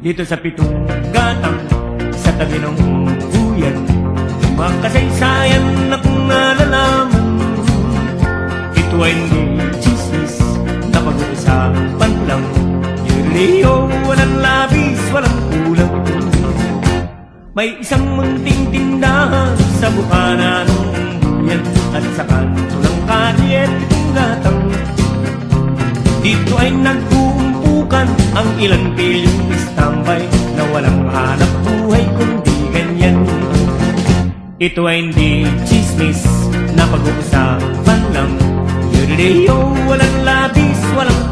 Dito sa pitong gatang, sa tabi ng buyan, makasaysayan na kung nalalaman. Ito ay hindi chismis na pag-uusapan lang. Yuriyo, walang labis, walang kulang. May isang munting tindahan sa bukana ng buyan, at sa kanto ng kalye pitong gatang. Dito ay nag-uumpukan ang ilang pilyong istambay na walang hanap buhay kundi ganyan. Ito ay hindi chismis na pag-uusapan lang. Yuriyo, walang labis, walang